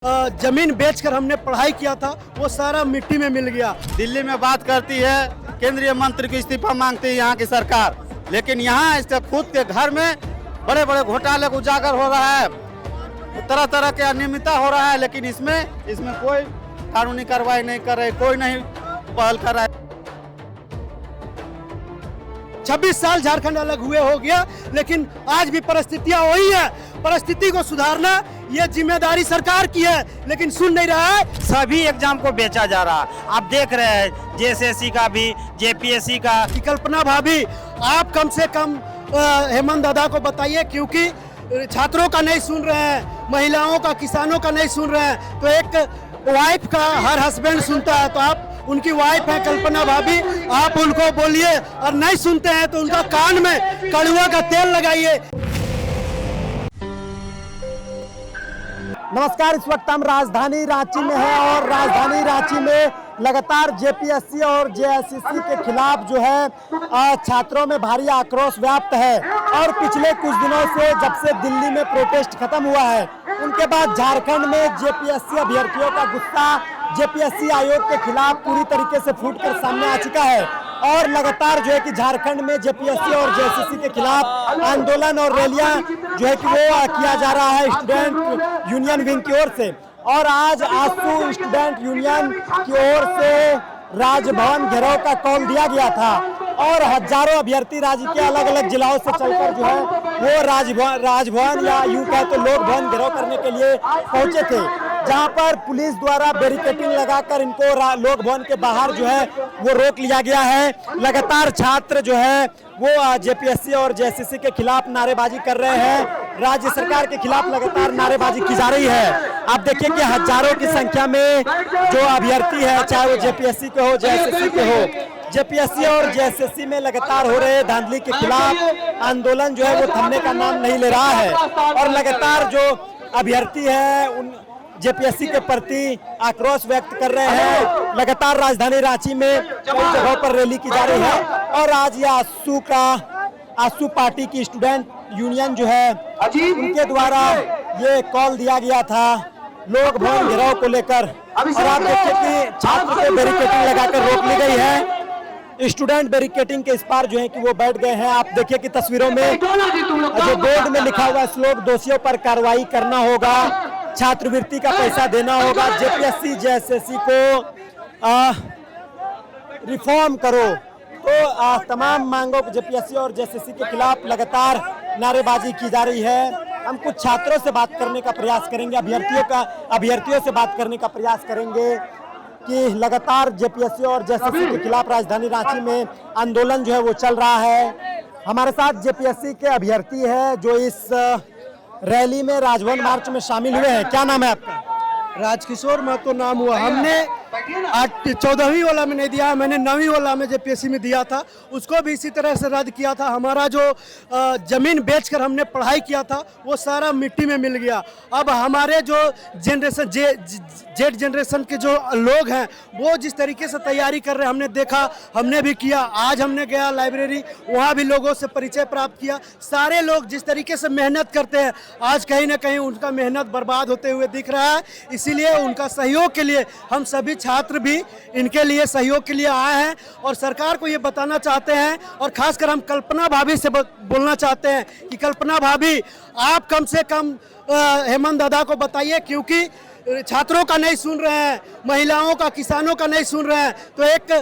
जमीन बेचकर हमने पढ़ाई किया था, वो सारा मिट्टी में मिल गया। दिल्ली में बात करती है, केंद्रीय मंत्री की इस्तीफा मांगती है यहाँ की सरकार, लेकिन यहाँ इसके खुद के घर में बड़े बड़े घोटाले उजागर हो रहा है, तरह तरह के अनियमितता हो रहा है, लेकिन इसमें कोई कानूनी कार्रवाई नहीं कर रहे, कोई नहीं पहल कर रहा है। 26 साल झारखंड अलग हुए हो गया, लेकिन आज भी परिस्थितियां वही है। परिस्थिति को सुधारना ये जिम्मेदारी सरकार की है, लेकिन सुन नहीं रहा है। सभी एग्जाम को बेचा जा रहा है। आप देख रहे हैं जेएसएससी का भी, जेपीएससी का। कि कल्पना भाभी, आप कम से कम हेमंत दादा को बताइए, क्योंकि छात्रों का नहीं सुन रहे हैं, महिलाओं का, किसानों का नहीं सुन रहे हैं। तो एक वाइफ का हर हस्बैंड सुनता है, तो आप उनकी वाइफ है कल्पना भाभी, आप उनको बोलिए, और नहीं सुनते हैं तो उनका कान में कड़ुआ का तेल लगाइए। नमस्कार, इस वक्त हम राजधानी रांची में हैं और राजधानी रांची में लगातार जेपीएससी और जेएसएससी के खिलाफ जो है छात्रों में भारी आक्रोश व्याप्त है। और पिछले कुछ दिनों से, जब से दिल्ली में प्रोटेस्ट खत्म हुआ है, उनके बाद झारखंड में जेपीएससी अभ्यर्थियों का गुस्सा जेपीएससी आयोग के खिलाफ पूरी तरीके से फूटकर सामने आ चुका है। और लगातार जो है कि झारखंड में जेपीएससी और जेएसएससी के खिलाफ आंदोलन और रैलियां जो है कि वो किया जा रहा है स्टूडेंट यूनियन विंग की ओर से। और आज आसू स्टूडेंट यूनियन की ओर से राजभवन घेराव का कॉल दिया गया था और हजारों अभ्यर्थी राज्य के अलग अलग जिलों से चलकर जो है वो राजभवन या यूं कहे तो लोक भवन घेराव करने के लिए पहुंचे थे, जहां पर पुलिस द्वारा बैरिकेडिंग लगाकर इनको लोक भवन के बाहर जो है वो रोक लिया गया है। लगातार छात्र जो है वो जेपीएससी और जेएसएससी के खिलाफ नारेबाजी कर रहे हैं। राज्य सरकार के खिलाफ लगातार नारेबाजी की जा रही है। आप देखिए कि हजारों की संख्या में जो अभ्यर्थी है, चाहे वो जेपीएससी के हो, जेएसएससी के हो, जेपीएससी और जेएसएससी में लगातार हो रहे धांधली के खिलाफ आंदोलन जो है वो थमने का नाम नहीं ले रहा है। और लगातार जो अभ्यर्थी है उन जेपीएससी के प्रति आक्रोश व्यक्त कर रहे हैं। लगातार राजधानी रांची में कई जगहों पर रैली की जा रही है। और आज ये आसू पार्टी की स्टूडेंट यूनियन जो है उनके द्वारा ये कॉल दिया गया था लोक भवन घेराव को लेकर। और आप देखिए कि छात्र को बैरिकेडिंग लगाकर रोक ली गई है। स्टूडेंट बैरिकेडिंग के इस पार जो है कि वो बैठ गए हैं। आप देखिए कि तस्वीरों में जो बोर्ड में लिखा हुआ श्लोक, दोषियों पर कार्रवाई करना होगा, छात्रवृत्ति का पैसा देना होगा, जेपीएससी जेएसएससी को रिफॉर्म करो। तो तमाम मांगों को जेपीएससी और जेएसएससी के खिलाफ लगातार नारेबाजी की जा रही है। हम कुछ छात्रों से बात करने का प्रयास करेंगे, अभ्यर्थियों से बात करने का प्रयास करेंगे कि लगातार जेपीएससी और जेएसएससी के खिलाफ राजधानी रांची में आंदोलन जो है वो चल रहा है। हमारे साथ जेपीएससी के अभ्यर्थी है जो इस रैली में राजभवन मार्च में शामिल हुए हैं। क्या नाम है आपका? राजकिशोर महतो नाम हुआ। हमने 14वीं वाला में नहीं दिया, मैंने 9वीं वाला में जेपीएससी में दिया था, उसको भी इसी तरह से रद्द किया था। हमारा जो जमीन बेचकर हमने पढ़ाई किया था वो सारा मिट्टी में मिल गया। अब हमारे जो जनरेशन जेड जनरेशन के जो लोग हैं वो जिस तरीके से तैयारी कर रहे हैं, हमने देखा, हमने भी किया। आज हमने गया लाइब्रेरी, वहाँ भी लोगों से परिचय प्राप्त किया। सारे लोग जिस तरीके से मेहनत करते हैं, आज कहीं ना कहीं उनका मेहनत बर्बाद होते हुए दिख रहा है। इसीलिए उनका सहयोग के लिए हम सभी छात्र भी इनके लिए सहयोग के लिए आए हैं और सरकार को ये बताना चाहते हैं। और खासकर हम कल्पना भाभी से बोलना चाहते हैं कि कल्पना भाभी, आप कम से कम हेमंत दादा को बताइए, क्योंकि छात्रों का नहीं सुन रहे हैं, महिलाओं का, किसानों का नहीं सुन रहे हैं। तो एक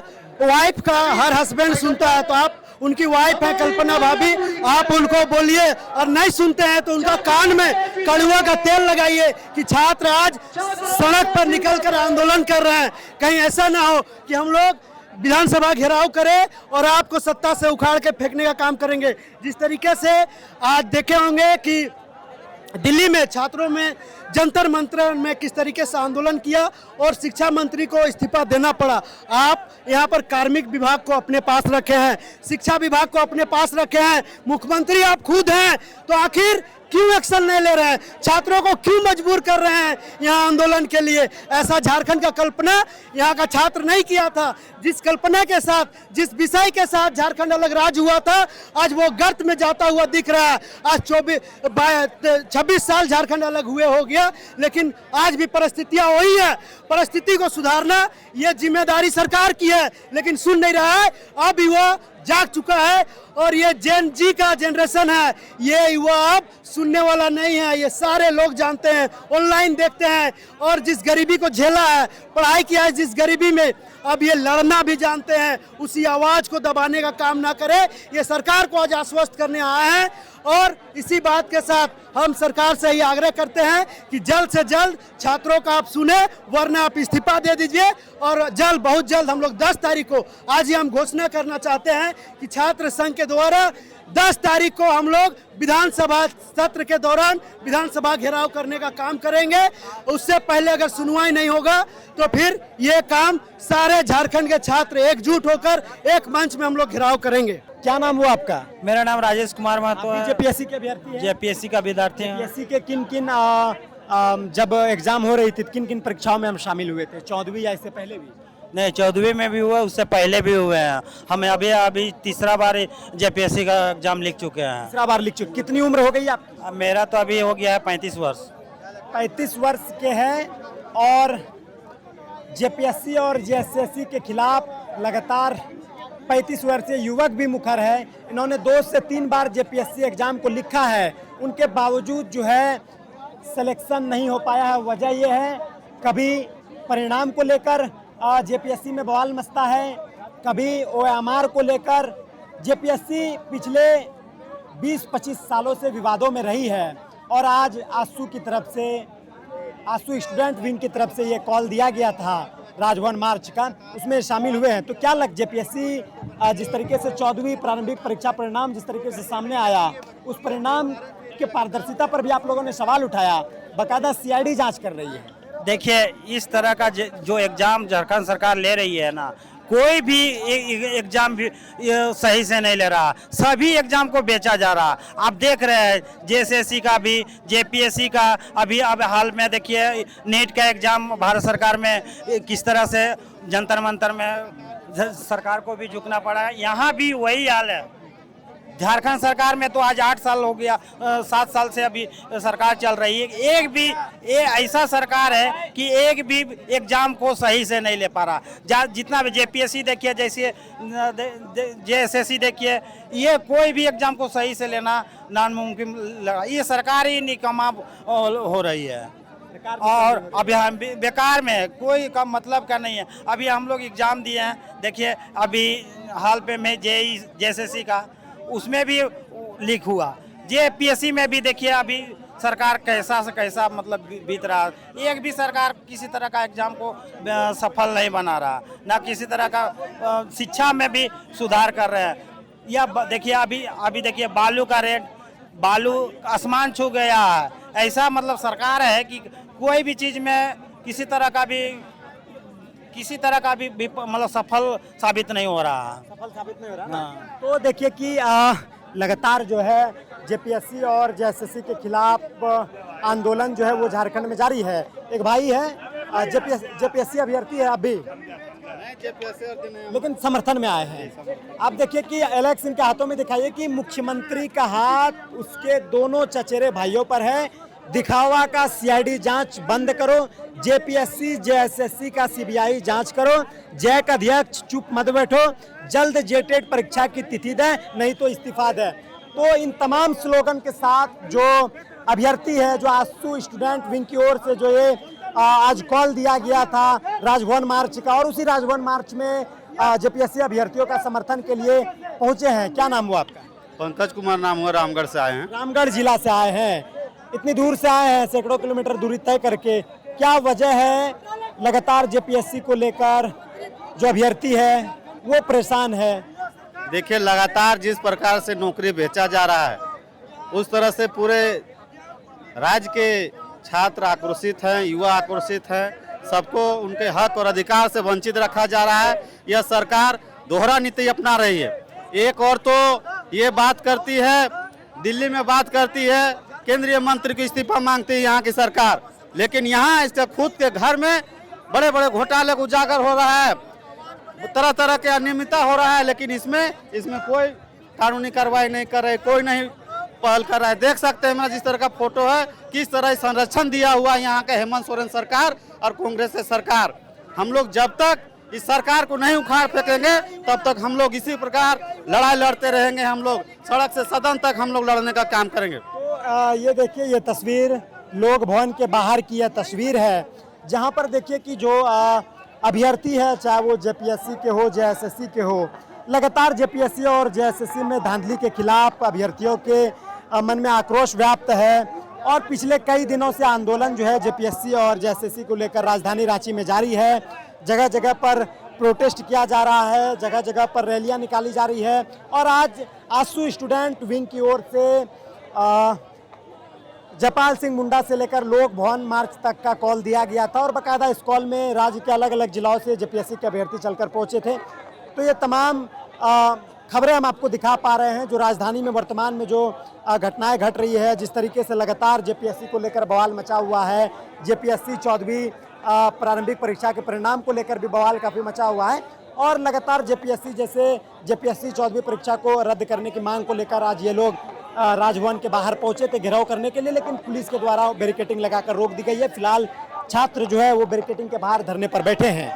वाइफ का हर हस्बैंड सुनता है, तो आप उनकी वाइफ है कल्पना भाभी, आप उनको बोलिए, और नहीं सुनते हैं तो उनका कान में कड़ुआ का तेल लगाइए कि छात्र आज सड़क पर निकलकर आंदोलन कर रहे हैं। कहीं ऐसा ना हो कि हम लोग विधानसभा घेराव करें और आपको सत्ता से उखाड़ के फेंकने का काम करेंगे। जिस तरीके से आज देखे होंगे कि दिल्ली में छात्रों में जंतर मंतर में किस तरीके से आंदोलन किया और शिक्षा मंत्री को इस्तीफा देना पड़ा। आप यहाँ पर कार्मिक विभाग को अपने पास रखे हैं, शिक्षा विभाग को अपने पास रखे हैं, मुख्यमंत्री आप खुद हैं, तो आखिर क्यों एक्शन नहीं ले रहे हैं, छात्रों को क्यों मजबूर कर रहे हैं यहाँ आंदोलन के लिए। ऐसा झारखंड का कल्पना यहाँ का छात्र नहीं किया था। जिस कल्पना के साथ, जिस विषय के साथ झारखंड अलग राज्य हुआ था, आज वो गर्त में जाता हुआ दिख रहा है। आज 26 साल झारखंड अलग हुए हो गया, लेकिन आज भी परिस्थितियां वही है। परिस्थिति को सुधारना ये जिम्मेदारी सरकार की है, लेकिन सुन नहीं रहा है। अब युवा जाग चुका है और ये जेन जी का जनरेशन है, ये युवा अब सुनने वाला नहीं है। ये सारे लोग जानते हैं, ऑनलाइन देखते हैं, और जिस गरीबी को झेला है, पढ़ाई किया है जिस गरीबी में, अब ये लड़ना भी जानते हैं। उसी आवाज को दबाने का काम ना करे, ये सरकार को आज आश्वस्त करने आए हैं। और इसी बात के साथ हम सरकार से ही आग्रह करते हैं कि जल्द से जल्द छात्रों का आप सुने, वरना आप इस्तीफा दे दीजिए। और जल्द, बहुत जल्द हम लोग 10 तारीख को, आज ही हम घोषणा करना चाहते हैं कि छात्र संघ के द्वारा 10 तारीख को हम लोग विधानसभा सत्र के दौरान विधानसभा घेराव करने का काम करेंगे। उससे पहले अगर सुनवाई नहीं होगा तो फिर ये काम सारे झारखंड के छात्र एकजुट होकर एक मंच में हम लोग घेराव करेंगे। क्या नाम हुआ आपका? मेरा नाम राजेश कुमार महतो है। जेपीएससी के अभ्यर्थी हैं? जेपीएससी का विद्यार्थी हैं। जेपीएससी के किन किन जब एग्जाम हो रही थी किन किन परीक्षाओं में हम शामिल हुए थे? 14वीं या इससे पहले भी? नहीं, 14वीं में भी हुआ, उससे पहले भी हुए हैं। हम अभी तीसरा बार जेपीएससी का एग्जाम लिख चुके हैं। तीसरा बार लिख चुके। कितनी उम्र हो गई आपकी? अब मेरा तो अभी हो गया है 35 वर्ष। 35 वर्ष के हैं और जेपीएससी और जेएसएससी के खिलाफ लगातार 35 वर्षीय युवक भी मुखर है। इन्होंने 2 से 3 बार जेपीएससी एग्जाम को लिखा है, उनके बावजूद जो है सिलेक्शन नहीं हो पाया है। वजह यह है, कभी परिणाम को लेकर जेपीएससी में बवाल मचता है, कभी ओएमआर को लेकर। जेपीएससी पिछले 20-25 सालों से विवादों में रही है और आज आसू की तरफ से, आसू स्टूडेंट विंग की तरफ से ये कॉल दिया गया था राजभवन मार्च का, उसमें शामिल हुए हैं। तो क्या जेपीएससी जिस तरीके से 14वीं प्रारंभिक परीक्षा परिणाम जिस तरीके से सामने आया, उस परिणाम के पारदर्शिता पर भी आप लोगों ने सवाल उठाया, बाकायदा सीआईडी जांच कर रही है। देखिए, इस तरह का जो एग्जाम झारखंड सरकार ले रही है ना, कोई भी एग्जाम भी सही से नहीं ले रहा, सभी एग्जाम को बेचा जा रहा। आप देख रहे हैं जेएसएससी का भी, जेपीएससी का, अभी अब हाल में देखिए नीट का एग्जाम भारत सरकार में किस तरह से जंतर मंतर में सरकार को भी झुकना पड़ा है। यहाँ भी वही हाल है। झारखंड सरकार में तो आज 8 साल हो गया, 7 साल से अभी सरकार चल रही है। एक भी ऐसा सरकार है कि एक भी एग्जाम को सही से नहीं ले पा रहा। जितना भी जेपीएससी देखिए, जैसे जेएसएससी देखिए, ये कोई भी एग्जाम को सही से लेना नामुमकिन लगा। ये सरकार ही निकम्मा हो रही है और अभी हम बेकार में कोई का मतलब का नहीं है। अभी हम लोग एग्जाम दिए हैं, देखिए अभी हाल पे में जेएसएससी का, उसमें भी लीक हुआ। जेपीएससी में भी देखिए अभी सरकार कैसा से कैसा मतलब बीत रहा। एक भी सरकार किसी तरह का एग्जाम को सफल नहीं बना रहा, ना किसी तरह का शिक्षा में भी सुधार कर रहे हैं। या देखिए अभी देखिए बालू का रेट, बालू आसमान छू गया है। ऐसा मतलब सरकार है कि कोई भी चीज़ में किसी तरह का भी मतलब सफल साबित नहीं हो रहा। सफल साबित नहीं हो रहा। तो देखिए कि लगातार जो है जेपीएससी और जेएसएससी के खिलाफ आंदोलन जो है वो झारखंड में जारी है। एक भाई है जेपीएससी अभ्यर्थी है अभी, लेकिन समर्थन में आए हैं। आप देखिए कि एलेक्स इनके हाथों में दिखाइए कि मुख्यमंत्री का हाथ उसके दोनों चचेरे भाइयों पर है। दिखावा का सीआईडी जांच बंद करो, जेपीएससी जेएसएससी का सीबीआई जांच करो, जैक अध्यक्ष चुप मत बैठो, जल्द जेटेट परीक्षा की तिथि दें, नहीं तो इस्तीफा दें। तो इन तमाम स्लोगन के साथ जो अभ्यर्थी है, जो आसू स्टूडेंट विंग की ओर से जो ये आज कॉल दिया गया था राजभवन मार्च का, और उसी राजभवन मार्च में जेपीएससी अभ्यर्थियों का समर्थन के लिए पहुंचे हैं। क्या नाम हुआ आपका? पंकज कुमार नाम हुआ, रामगढ़ से आए हैं। रामगढ़ जिला से आए हैं, इतनी दूर से आए हैं, सैकड़ों किलोमीटर दूरी तय करके। क्या वजह है लगातार जेपीएससी को लेकर जो अभ्यर्थी है वो परेशान है? देखिए, लगातार जिस प्रकार से नौकरी बेचा जा रहा है, उस तरह से पूरे राज्य के छात्र आक्रोशित हैं, युवा आक्रोशित हैं। सबको उनके हक और अधिकार से वंचित रखा जा रहा है। यह सरकार दोहरा नीति अपना रही है। एक और तो ये बात करती है, दिल्ली में बात करती है केंद्रीय मंत्री की इस्तीफा मांगती है यहाँ की सरकार, लेकिन यहाँ इसके खुद के घर में बड़े बड़े घोटाले को उजागर हो रहा है, तरह तरह के अनियमितता हो रहा है, लेकिन इसमें कोई कानूनी कार्रवाई नहीं कर रहे, कोई नहीं पहल कर रहा है। देख सकते हैं मेरा जिस तरह का फोटो है, किस तरह संरक्षण दिया हुआ है यहाँ के हेमंत सोरेन सरकार और कांग्रेस की सरकार। हम लोग जब तक इस सरकार को नहीं उखाड़ फेंकेंगे तब तक हम लोग इसी प्रकार लड़ाई लड़ते रहेंगे। हम लोग सड़क से सदन तक हम लोग लड़ने का काम करेंगे। तो ये देखिए, ये तस्वीर लोक भवन के बाहर की यह तस्वीर है, जहाँ पर देखिए कि जो अभ्यर्थी है, चाहे वो जेपीएससी के हो, जेएसएससी के हो, लगातार जेपीएससी और जेएसएससी में धांधली के खिलाफ अभ्यर्थियों के मन में आक्रोश व्याप्त है और पिछले कई दिनों से आंदोलन जो है जेपीएससी और जेएसएससी को लेकर राजधानी रांची में जारी है। जगह जगह पर प्रोटेस्ट किया जा रहा है, जगह जगह पर रैलियां निकाली जा रही है और आज आसू स्टूडेंट विंग की ओर से जयपाल सिंह मुंडा से लेकर लोक भवन मार्च तक का कॉल दिया गया था और बाकायदा इस कॉल में राज्य के अलग अलग जिलों से जेपीएससी के अभ्यर्थी चलकर पहुंचे थे। तो ये तमाम खबरें हम आपको दिखा पा रहे हैं जो राजधानी में वर्तमान में जो घटनाएं घट रही है, जिस तरीके से लगातार जेपीएससी को लेकर बवाल मचा हुआ है। जेपीएससी 14वीं प्रारंभिक परीक्षा के परिणाम को लेकर भी बवाल काफ़ी मचा हुआ है और लगातार जेपीएससी 14वीं परीक्षा को रद्द करने की मांग को लेकर आज ये लोग राजभवन के बाहर पहुंचे थे घेराव करने के लिए, लेकिन पुलिस के द्वारा बैरिकेडिंग लगाकर रोक दी गई है। फिलहाल छात्र जो है वो बैरिकेडिंग के बाहर धरने पर बैठे हैं।